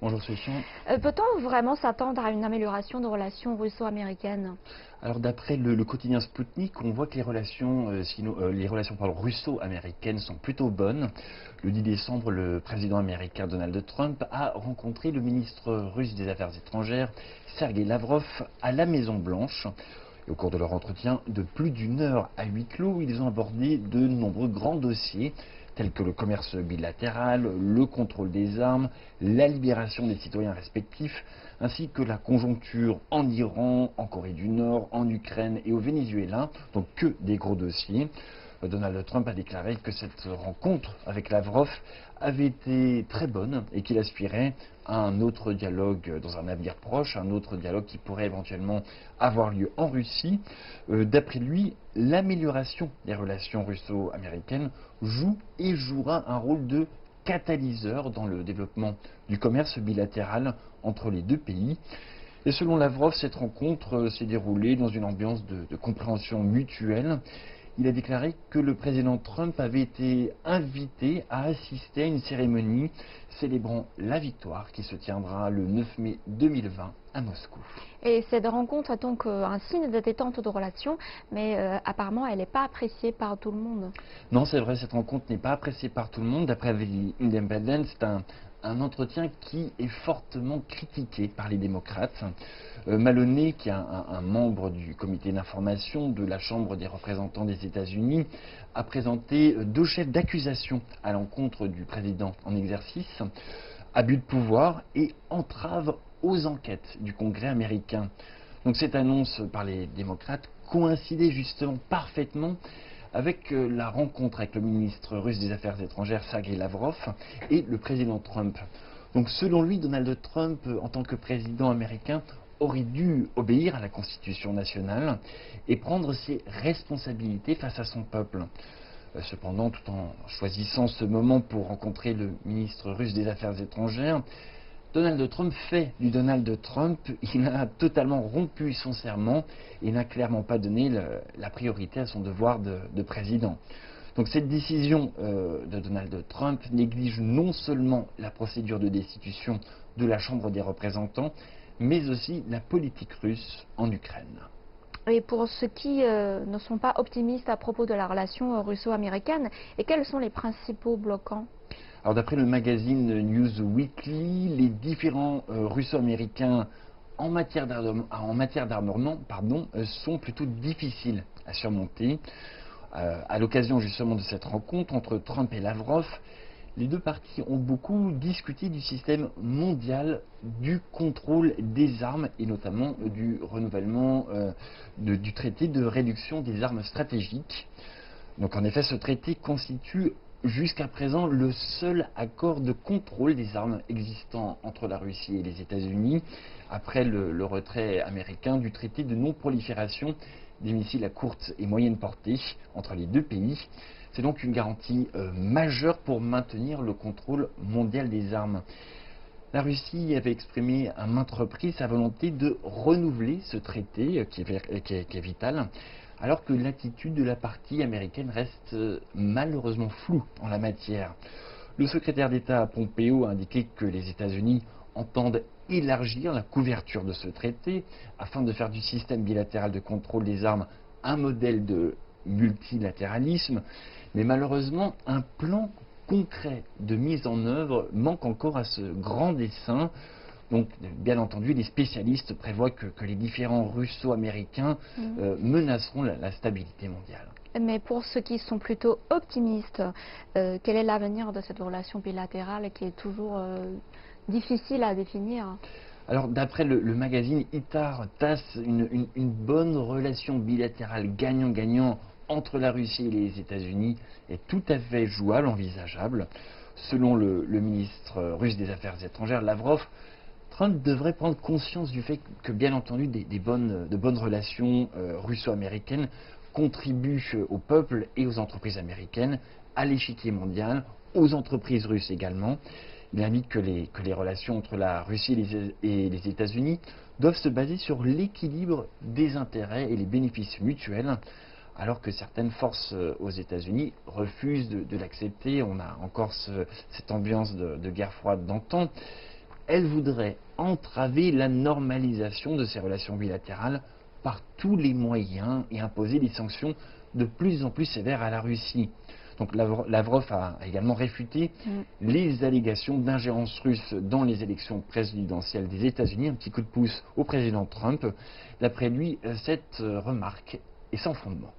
Bonjour Sophie. Peut-on vraiment s'attendre à une amélioration de relations russo-américaines? Alors d'après le quotidien Sputnik, on voit que les relations russo-américaines sont plutôt bonnes. Le 10 décembre, le président américain Donald Trump a rencontré le ministre russe des Affaires étrangères, Sergei Lavrov, à la Maison-Blanche. Et au cours de leur entretien de plus d'une heure à huis clos, ils ont abordé de nombreux grands dossiers tels que le commerce bilatéral, le contrôle des armes, la libération des citoyens respectifs, ainsi que la conjoncture en Iran, en Corée du Nord, en Ukraine et au Venezuela, donc que des gros dossiers. Donald Trump a déclaré que cette rencontre avec Lavrov avait été très bonne et qu'il aspirait à un autre dialogue dans un avenir proche, un autre dialogue qui pourrait éventuellement avoir lieu en Russie. D'après lui, l'amélioration des relations russo-américaines joue et jouera un rôle de catalyseur dans le développement du commerce bilatéral entre les deux pays. Et selon Lavrov, cette rencontre s'est déroulée dans une ambiance de compréhension mutuelle. Il a déclaré que le président Trump avait été invité à assister à une cérémonie célébrant la victoire qui se tiendra le 9 mai 2020 à Moscou. Et cette rencontre est donc un signe de détente de relations, mais apparemment elle n'est pas appréciée par tout le monde. Non, c'est vrai, cette rencontre n'est pas appréciée par tout le monde. D'après The Independent, c'est un entretien qui est fortement critiqué par les démocrates. Maloney, qui est un membre du comité d'information de la Chambre des représentants des États-Unis, a présenté deux chefs d'accusation à l'encontre du président en exercice: abus de pouvoir et entrave aux enquêtes du Congrès américain. Donc cette annonce par les démocrates coïncidait justement parfaitement avec la rencontre avec le ministre russe des Affaires étrangères Sergei Lavrov et le président Trump. Donc selon lui, Donald Trump, en tant que président américain, aurait dû obéir à la Constitution nationale et prendre ses responsabilités face à son peuple. Cependant, tout en choisissant ce moment pour rencontrer le ministre russe des Affaires étrangères, Donald Trump fait du Donald Trump. Il a totalement rompu son serment et n'a clairement pas donné la priorité à son devoir de président. Donc cette décision de Donald Trump néglige non seulement la procédure de destitution de la Chambre des représentants, mais aussi la politique russe en Ukraine. Et pour ceux qui ne sont pas optimistes à propos de la relation russo-américaine, et quels sont les principaux bloquants? Alors d'après le magazine News Weekly, les différents russo-américains en matière d'armement sont plutôt difficiles à surmonter. À l'occasion justement de cette rencontre entre Trump et Lavrov, les deux parties ont beaucoup discuté du système mondial du contrôle des armes et notamment du renouvellement du traité de réduction des armes stratégiques. Donc en effet, ce traité constitue jusqu'à présent le seul accord de contrôle des armes existant entre la Russie et les États-Unis après le retrait américain du traité de non-prolifération des missiles à courte et moyenne portée entre les deux pays. C'est donc une garantie majeure pour maintenir le contrôle mondial des armes. La Russie avait exprimé à maintes reprises sa volonté de renouveler ce traité qui est vital, alors que l'attitude de la partie américaine reste malheureusement floue en la matière. Le secrétaire d'État Pompeo a indiqué que les États-Unis entendent élargir la couverture de ce traité afin de faire du système bilatéral de contrôle des armes un modèle de multilatéralisme, mais malheureusement un plan concret de mise en œuvre manque encore à ce grand dessein. Donc, bien entendu, les spécialistes prévoient que les différends russo-américains menaceront la stabilité mondiale. Mais pour ceux qui sont plutôt optimistes, quel est l'avenir de cette relation bilatérale qui est toujours difficile à définir? Alors, d'après le magazine ITAR, TASS, une bonne relation bilatérale gagnant-gagnant entre la Russie et les États-Unis est tout à fait jouable, envisageable. Selon le ministre russe des Affaires étrangères, Lavrov, Trump devrait prendre conscience du fait que, bien entendu, de bonnes relations russo-américaines contribuent au peuple et aux entreprises américaines, à l'échiquier mondial, aux entreprises russes également. Il indique que les relations entre la Russie et les États-Unis doivent se baser sur l'équilibre des intérêts et les bénéfices mutuels, alors que certaines forces aux États-Unis refusent de l'accepter. On a encore cette ambiance de guerre froide d'antan. elle voudrait entraver la normalisation de ces relations bilatérales par tous les moyens et imposer des sanctions de plus en plus sévères à la Russie. Donc Lavrov a également réfuté les allégations d'ingérence russe dans les élections présidentielles des États-Unis, un petit coup de pouce au président Trump. D'après lui, cette remarque est sans fondement.